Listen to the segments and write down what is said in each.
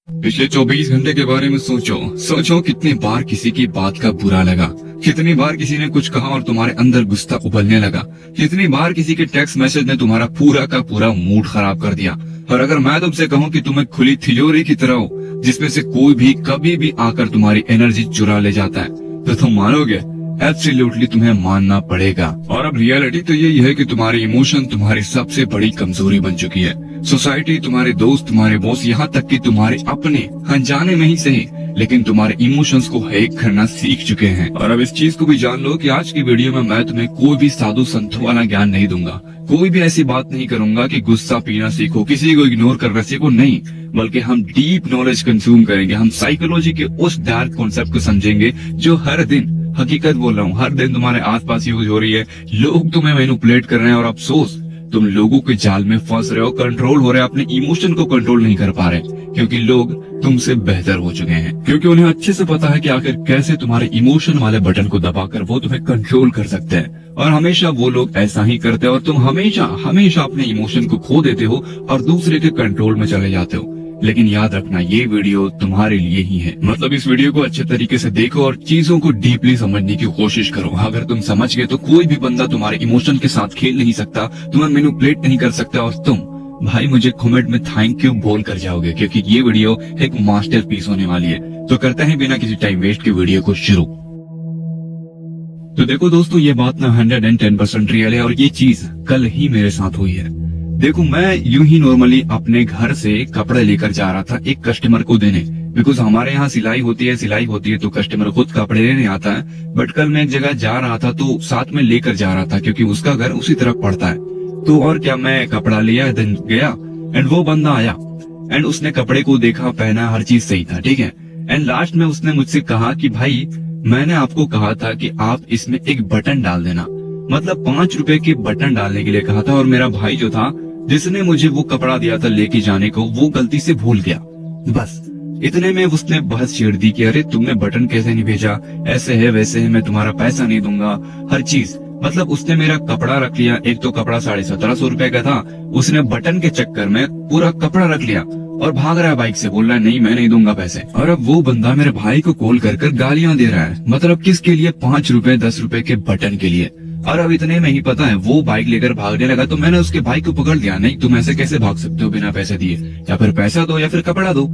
पिछले 24 घंटे के बारे में सोचो कितनी बार किसी की बात का बुरा लगा, कितनी बार किसी ने कुछ कहा और तुम्हारे अंदर गुस्सा उबलने लगा, कितनी बार किसी के टेक्स्ट मैसेज ने तुम्हारा पूरा का पूरा मूड खराब कर दिया। और अगर मैं तुमसे कहूँ कि तुम एक खुली तिजोरी की तरह हो जिसमें से कोई भी कभी भी आकर तुम्हारी एनर्जी चुरा ले जाता है, तो तुम मानोगे? एब्सोल्युटली तुम्हें मानना पड़ेगा। और अब रियलिटी तो यही है कि तुम्हारे इमोशन तुम्हारी सबसे बड़ी कमजोरी बन चुकी है। सोसाइटी, तुम्हारे दोस्त, तुम्हारे बॉस, यहाँ तक कि तुम्हारे अपने अनजाने में ही सही, लेकिन तुम्हारे इमोशंस को हैक करना सीख चुके हैं। और अब इस चीज को भी जान लो कि आज की वीडियो में मैं तुम्हें कोई भी साधु संतों वाला ज्ञान नहीं दूंगा, कोई भी ऐसी बात नहीं करूंगा कि गुस्सा पीना सीखो, किसी को इग्नोर करना सीखो, नहीं, बल्कि हम डीप नॉलेज कंज्यूम करेंगे। हम साइकोलॉजी के उस डार्क कॉन्सेप्ट को समझेंगे जो हर दिन, हकीकत बोल रहा हूँ, हर दिन तुम्हारे आसपास यूज हो रही है। लोग तुम्हें मैनिपुलेट कर रहे हैं और अफसोस तुम लोगों के जाल में फंस रहे हो, कंट्रोल हो रहे हो, अपने इमोशन को कंट्रोल नहीं कर पा रहे, क्योंकि लोग तुमसे बेहतर हो चुके हैं, क्योंकि उन्हें अच्छे से पता है कि आखिर कैसे तुम्हारे इमोशन वाले बटन को दबाकर वो तुम्हें कंट्रोल कर सकते हैं। और हमेशा वो लोग ऐसा ही करते हैं और तुम हमेशा अपने इमोशन को खो देते हो और दूसरे के कंट्रोल में चले जाते हो। लेकिन याद रखना, ये वीडियो तुम्हारे लिए ही है। मतलब इस वीडियो को अच्छे तरीके से देखो और चीजों को डीपली समझने की कोशिश करो। अगर तुम समझ गए तो कोई भी बंदा तुम्हारे इमोशन के साथ खेल नहीं सकता, तुम्हें मैनिपुलेट नहीं कर सकता, और तुम भाई मुझे कमेंट में थैंक यू बोल कर जाओगे, क्योंकि ये वीडियो एक मास्टरपीस होने वाली है। तो करते हैं बिना किसी टाइम वेस्ट के वीडियो को शुरू। तो देखो दोस्तों, ये बात ना 110% रियल है और ये चीज कल ही मेरे साथ हुई है। देखो, मैं यूं ही नॉर्मली अपने घर से कपड़े लेकर जा रहा था एक कस्टमर को देने, बिकॉज हमारे यहाँ सिलाई होती है तो कस्टमर खुद कपड़े लेने आता है। बट कल मैं एक जगह जा रहा था तो साथ में लेकर जा रहा था, क्योंकि उसका घर उसी तरफ पड़ता है। तो और क्या, मैं कपड़ा लिया, दिन गया एंड वो बंदा आया एंड उसने कपड़े को देखा, पहना, हर चीज सही था, ठीक है। एंड लास्ट में उसने मुझसे कहा कि भाई मैंने आपको कहा था कि आप इसमें एक बटन डाल देना, मतलब 5 रुपए के बटन डालने के लिए कहा था। और मेरा भाई जो था जिसने मुझे वो कपड़ा दिया था लेके जाने को, वो गलती से भूल गया। बस इतने में उसने बहस छेड़ दी कि अरे तुमने बटन कैसे नहीं भेजा, ऐसे है वैसे है, मैं तुम्हारा पैसा नहीं दूंगा, हर चीज। मतलब उसने मेरा कपड़ा रख लिया। एक तो कपड़ा 1750 रुपए का था, उसने बटन के चक्कर में पूरा कपड़ा रख लिया और भाग रहा है बाइक से, बोल रहा है नहीं मैं नहीं दूंगा पैसे। और अब वो बंदा मेरे भाई को कॉल कर गालियां दे रहा है, मतलब किसके लिए? 5 रुपए 10 रुपए के बटन के लिए। और अब इतने में ही पता है वो बाइक लेकर भागने लगा। तो मैंने उसके भाई को पकड़ लिया, नहीं तुम ऐसे कैसे भाग सकते हो बिना पैसे दिए, या फिर पैसा दो या फिर कपड़ा दो।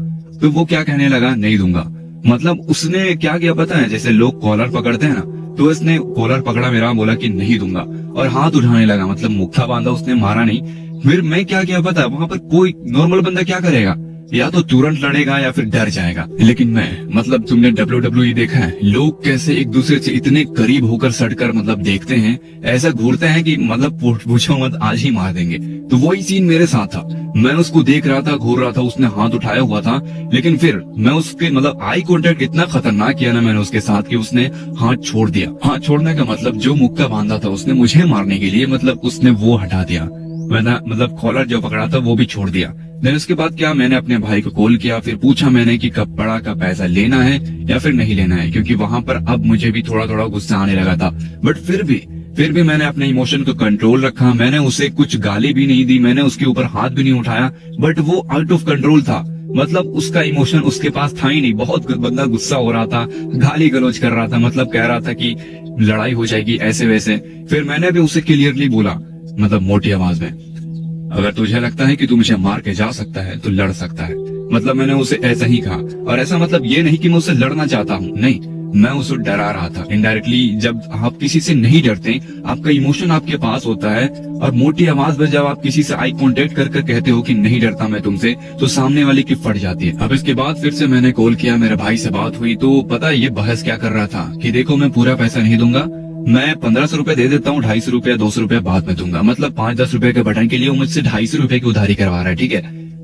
तो वो क्या कहने लगा, नहीं दूंगा। मतलब उसने क्या किया पता है, जैसे लोग कॉलर पकड़ते हैं ना, तो इसने कॉलर पकड़ा मेरा, बोला कि नहीं दूंगा और हाथ उठाने लगा, मतलब मुक्का बांधा, उसने मारा नहीं। फिर मैं क्या किया पता है, वहां पर कोई नॉर्मल बंदा क्या करेगा, या तो तुरंत लड़ेगा या फिर डर जाएगा। लेकिन मैं, मतलब तुमने WWE देखा है, लोग कैसे एक दूसरे से इतने करीब होकर सटकर मतलब देखते हैं, ऐसा घूरते हैं कि मतलब पूछो मत, आज ही मार देंगे। तो वही सीन मेरे साथ था। मैं उसको देख रहा था, घूर रहा था, उसने हाथ उठाया हुआ था, लेकिन फिर मैं उसके मतलब आई कांटेक्ट इतना खतरनाक किया ना मैंने उसके साथ कि उसने हाथ छोड़ दिया। हाथ छोड़ने का मतलब जो मुक्का बांधा था उसने मुझे मारने के लिए, मतलब उसने वो हटा दिया, मैंने मतलब कॉलर जो पकड़ा था वो भी छोड़ दिया। देन उसके बाद क्या, मैंने अपने भाई को कॉल किया, फिर पूछा मैंने कि कपड़ा का पैसा लेना है या फिर नहीं लेना है, क्योंकि वहां पर अब मुझे भी थोड़ा थोड़ा गुस्सा आने लगा था। बट फिर भी मैंने अपने इमोशन को कंट्रोल रखा। मैंने उसे कुछ गाली भी नहीं दी, मैंने उसके ऊपर हाथ भी नहीं उठाया, बट वो आउट ऑफ कंट्रोल था। मतलब उसका इमोशन उसके पास था ही नहीं, बहुत बंदा गुस्सा हो रहा था, गाली गलौज कर रहा था, मतलब कह रहा था कि लड़ाई हो जाएगी ऐसे वैसे। फिर मैंने भी उसे क्लियरली बोला, मतलब मोटी आवाज में, अगर तुझे लगता है कि तू मुझे मार के जा सकता है तो लड़ सकता है। मतलब मैंने उसे ऐसा ही कहा, और ऐसा मतलब ये नहीं कि मैं उससे लड़ना चाहता हूँ, नहीं, मैं उसे डरा रहा था इनडायरेक्टली। जब आप किसी से नहीं डरते, आपका इमोशन आपके पास होता है, और मोटी आवाज में जब आप किसी से आई कांटेक्ट कर कहते हो कि नहीं डरता मैं तुमसे, तो सामने वाले की फट जाती है। अब इसके बाद फिर से मैंने कॉल किया, मेरे भाई से बात हुई, तो पता है ये बहस क्या कर रहा था कि देखो मैं पूरा पैसा नहीं दूंगा, मैं 1500 रुपए दे देता हूँ, 250 रुपया 200 रुपया बाद में दूंगा। मतलब 5-10 रुपए के बटन के लिए वो मुझसे 250 रुपए की उधारी करवा रहा है, ठीक है।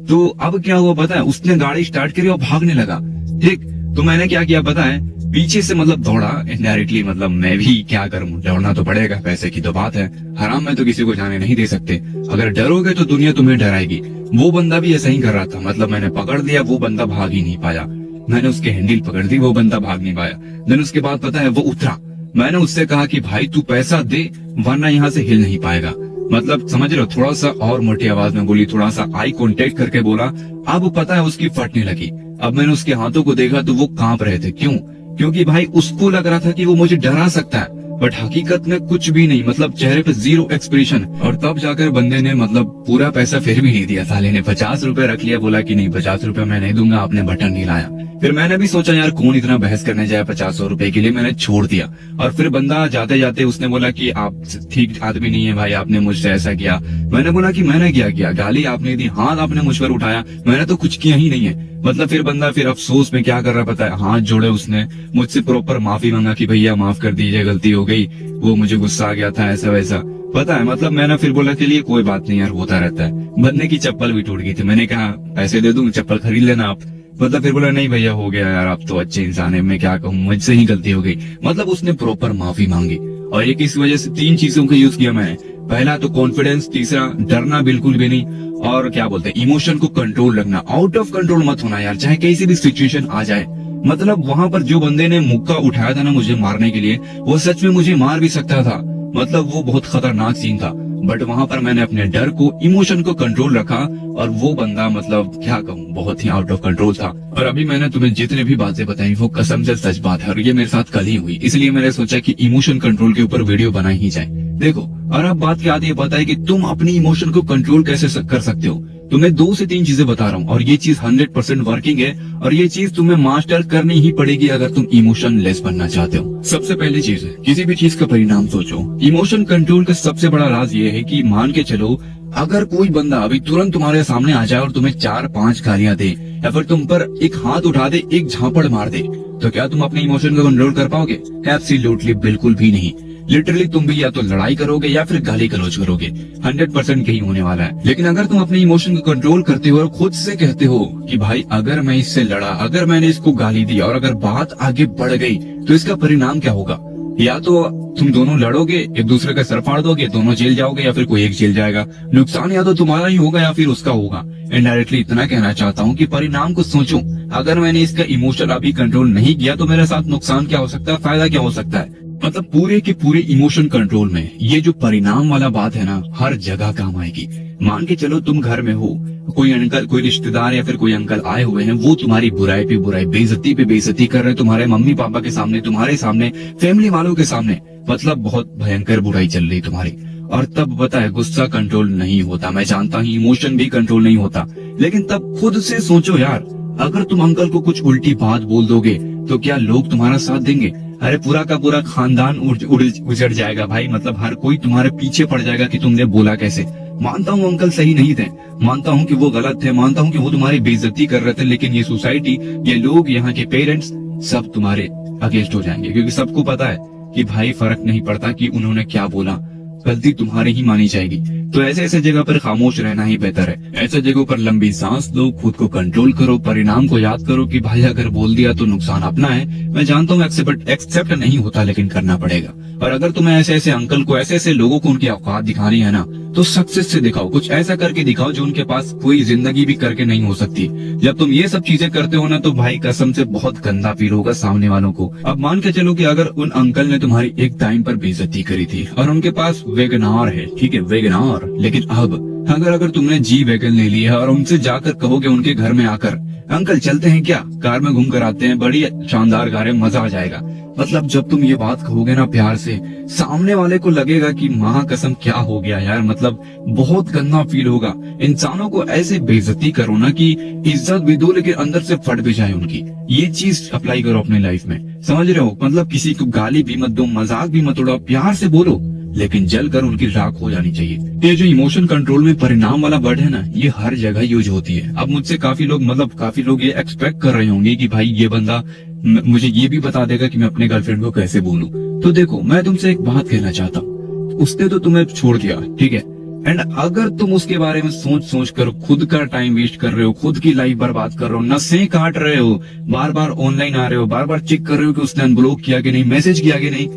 तो अब क्या हुआ पता है, उसने गाड़ी स्टार्ट करी और भागने लगा, ठीक। तो मैंने क्या किया पता है, पीछे से मतलब दौड़ा इनडायरेक्टली, मतलब मैं भी क्या करूं, दौड़ना तो पड़ेगा, पैसे की तो बात है, हराम में तो किसी को जाने नहीं दे सकते, अगर डरोगे तो दुनिया तुम्हें डराएगी। वो बंदा भी ऐसा ही कर रहा था, मतलब मैंने पकड़ लिया, वो बंदा भाग ही नहीं पाया, मैंने उसके हैंडल पकड़ दी, वो बंदा भाग नहीं पाया। देन उसके बाद पता है वो उतरा, मैंने उससे कहा कि भाई तू पैसा दे वरना यहाँ से हिल नहीं पाएगा। मतलब समझ रहे हो, थोड़ा सा और मोटी आवाज में बोली, थोड़ा सा आई कांटेक्ट करके बोला। अब पता है उसकी फटने लगी, अब मैंने उसके हाथों को देखा तो वो कांप रहे थे। क्यों? क्योंकि भाई उसको लग रहा था कि वो मुझे डरा सकता है, बट हकीकत में कुछ भी नहीं, मतलब चेहरे पे जीरो एक्सप्रेशन। और तब जाकर बंदे ने मतलब पूरा पैसा फिर भी नहीं दिया, साले ने 50 रुपए रख लिया, बोला कि नहीं 50 रुपए मैं नहीं दूंगा, आपने बटन नहीं लाया। फिर मैंने भी सोचा यार कौन इतना बहस करने जाए 50 रुपए के लिए, मैंने छोड़ दिया। और फिर बंदा जाते जाते उसने बोला कि आप ठीक आदमी नहीं है भाई, आपने मुझसे ऐसा किया। मैंने बोला कि मैंने क्या किया, गाली आपने दी, हाथ आपने मुझ पर उठाया, मैंने तो कुछ किया ही नहीं है। मतलब फिर बंदा फिर अफसोस में क्या कर रहा पता है, हाथ जोड़े उसने, मुझसे प्रॉपर माफी मांगा कि भैया माफ कर दीजिए, गलती हो गई, वो मुझे गुस्सा आ गया था, ऐसा वैसा। पता है मतलब मैंने फिर बोला चलिए कोई बात नहीं यार, होता रहता है। बंदे की चप्पल भी टूट गई थी, मैंने कहा पैसे दे दूं, चप्पल खरीद लेना आप। मतलब फिर बोला नहीं भैया हो गया यार, आप तो अच्छे इंसान है, मैं क्या कहूँ, मुझसे ही गलती हो गई। मतलब उसने प्रॉपर माफी मांगी। और ये किस वजह से, 3 चीजों का यूज किया मैंने। पहला तो कॉन्फिडेंस, तीसरा डरना बिल्कुल भी नहीं, और क्या बोलते हैं इमोशन को कंट्रोल रखना, आउट ऑफ कंट्रोल मत होना यार, चाहे कैसी भी सिचुएशन आ जाए। मतलब वहां पर जो बंदे ने मुक्का उठाया था ना मुझे मारने के लिए, वो सच में मुझे मार भी सकता था। मतलब वो बहुत खतरनाक सीन था, बट वहां पर मैंने अपने डर को, इमोशन को कंट्रोल रखा, और वो बंदा मतलब क्या कहूँ बहुत ही आउट ऑफ कंट्रोल था। और अभी मैंने तुम्हें जितने भी बातें बताई वो कसम से सच बात है, और ये मेरे साथ कल ही हुई, इसलिए मैंने सोचा कि इमोशन कंट्रोल के ऊपर वीडियो बनाई ही जाए। देखो, और अब बात क्या आती है पता है कि तुम अपनी इमोशन को कंट्रोल कैसे कर सकते हो। तुम्हें 2 से 3 चीजें बता रहा हूँ, और ये चीज 100% वर्किंग है, और ये चीज तुम्हें मास्टर करनी ही पड़ेगी अगर तुम इमोशन लेस बनना चाहते हो। सबसे पहली चीज है, किसी भी चीज का परिणाम सोचो। इमोशन कंट्रोल का सबसे बड़ा राज ये है कि मान के चलो अगर कोई बंदा अभी तुरंत तुम्हारे सामने आ जाए और तुम्हें 4-5 गालियां दे, या फिर तुम पर एक हाथ उठा दे, एक झापड़ मार दे, तो क्या तुम अपने इमोशन को कंट्रोल कर पाओगे? एब्सोल्युटली बिल्कुल भी नहीं। लिटरली तुम भी या तो लड़ाई करोगे या फिर गाली गलौज करोगे, 100% यही होने वाला है। लेकिन अगर तुम अपने इमोशन को कंट्रोल करते हो और खुद से कहते हो कि भाई अगर मैं इससे लड़ा, अगर मैंने इसको गाली दी, और अगर बात आगे बढ़ गई तो इसका परिणाम क्या होगा? या तो तुम दोनों लड़ोगे, एक दूसरे का सर फाड़ दोगे, दोनों जेल जाओगे, या फिर कोई एक जेल जाएगा। नुकसान या तो तुम्हारा ही होगा या फिर उसका होगा। इनडायरेक्टली इतना कहना चाहता हूँ कि परिणाम को सोचो। अगर मैंने इसका इमोशन अभी कंट्रोल नहीं किया तो मेरे साथ नुकसान क्या हो सकता है, फायदा क्या हो सकता है। मतलब पूरे के पूरे इमोशन कंट्रोल में ये जो परिणाम वाला बात है ना, हर जगह काम आएगी। मान के चलो तुम घर में हो, कोई अंकल, कोई रिश्तेदार या फिर कोई अंकल आए हुए हैं, वो तुम्हारी बुराई पे बुराई, बेइज्जती पे बेइज्जती कर रहे हैं, तुम्हारे मम्मी पापा के सामने, तुम्हारे सामने, फैमिली वालों के सामने। मतलब बहुत भयंकर बुराई चल रही तुम्हारी, और तब पता है गुस्सा कंट्रोल नहीं होता। मैं जानता हूँ इमोशन भी कंट्रोल नहीं होता, लेकिन तब खुद से सोचो यार, अगर तुम अंकल को कुछ उल्टी बात बोल दोगे तो क्या लोग तुम्हारा साथ देंगे? अरे पूरा का पूरा खानदान उजड़ जाएगा भाई। मतलब हर कोई तुम्हारे पीछे पड़ जाएगा कि तुमने बोला कैसे। मानता हूँ अंकल सही नहीं थे, मानता हूँ कि वो गलत थे, मानता हूँ कि वो तुम्हारी बेइज्जती कर रहे थे, लेकिन ये सोसाइटी, ये लोग, यहाँ के पेरेंट्स सब तुम्हारे अगेंस्ट हो जाएंगे, क्योंकि सबको पता है कि भाई फर्क नहीं पड़ता कि उन्होंने क्या बोला, गलती तुम्हारी ही मानी जाएगी। तो ऐसे ऐसे जगह पर खामोश रहना ही बेहतर है। ऐसे जगहों पर लंबी सांस लो, खुद को कंट्रोल करो, परिणाम को याद करो कि भाई अगर बोल दिया तो नुकसान अपना है। मैं जानता हूँ एक्सेप्ट नहीं होता, लेकिन करना पड़ेगा। और अगर तुम्हें ऐसे ऐसे अंकल को, ऐसे ऐसे लोगों को उनकी औकात दिखानी है ना, तो सक्सेस से दिखाओ, कुछ ऐसा करके दिखाओ जो उनके पास कोई जिंदगी भी करके नहीं हो सकती। जब तुम ये सब चीजें करते हो ना, तो भाई कसम से बहुत गंदा फील होगा सामने वालों को। अब मान के चलो कि अगर उन अंकल ने तुम्हारी एक टाइम पर बेइज्जती करी थी और उनके पास वैगनआर है, ठीक है वैगनआर, लेकिन अब अगर तुमने जी वैगन ले लिया और उनसे जाकर कहोगे उनके घर में आकर, अंकल चलते हैं क्या, कार में घूम कर आते हैं, बड़ी शानदार कार है, मजा आ जाएगा। मतलब जब तुम ये बात कहोगे ना प्यार से, सामने वाले को लगेगा कि महा कसम क्या हो गया यार। मतलब बहुत गंदा फील होगा। इंसानों को ऐसे बेइज्जती करो ना कि इज्जत भी दो, लेकिन अंदर से फट भी जाए उनकी। ये चीज अप्लाई करो अपनी लाइफ में, समझ रहे हो? मतलब किसी को गाली भी मत दो, मजाक भी मत उड़ाओ, प्यार से बोलो, लेकिन जलकर उनकी राख हो जानी चाहिए। ये जो इमोशन कंट्रोल में परिणाम वाला वर्ड है ना, ये हर जगह यूज होती है। अब मुझसे काफी लोग ये एक्सपेक्ट कर रहे होंगे कि भाई ये बंदा मुझे ये भी बता देगा कि मैं अपने गर्लफ्रेंड को कैसे बोलूं। तो देखो, मैं तुमसे एक बात कहना चाहता हूँ, उसने तो तुम्हें छोड़ दिया, ठीक है, एंड अगर तुम उसके बारे में सोच कर खुद का टाइम वेस्ट कर रहे हो, खुद की लाइफ बर्बाद कर रहे हो, नसें काट रहे हो, बार बार ऑनलाइन आ रहे हो, बार बार चेक कर रहे हो कि उसने अनब्लॉक किया कि नहीं, मैसेज किया कि नहीं,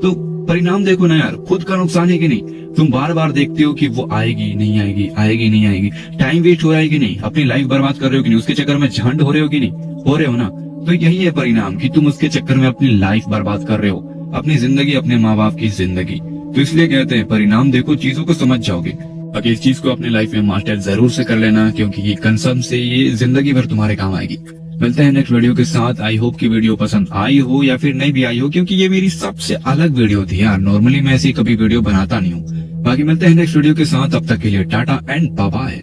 तो परिणाम देखो ना यार, खुद का नुकसान है कि नहीं। तुम बार बार देखते हो कि वो आएगी नहीं आएगी, आएगी नहीं आएगी, टाइम वेस्ट हो रहा है कि नहीं, अपनी लाइफ बर्बाद कर रहे हो कि नहीं, उसके चक्कर में झंड हो रहे हो कि नहीं, हो रहे हो ना। तो यही है परिणाम कि तुम उसके चक्कर में अपनी लाइफ बर्बाद कर रहे हो, अपनी जिंदगी, अपने माँ बाप की जिंदगी। तो इसलिए कहते हैं परिणाम देखो, चीजों को समझ जाओगे। बाकी इस चीज को अपनी लाइफ में मास्टर जरूर से कर लेना, क्योंकि ये कंसर्न से ये जिंदगी भर तुम्हारे काम आएगी। मिलते हैं नेक्स्ट वीडियो के साथ। आई होप की वीडियो पसंद आई हो या फिर नहीं भी आई हो, क्योंकि ये मेरी सबसे अलग वीडियो थी यार। नॉर्मली मैं ऐसी कभी वीडियो बनाता नहीं हूँ। बाकी मिलते हैं नेक्स्ट वीडियो के साथ, तब तक के लिए टाटा एंड बाय बाय।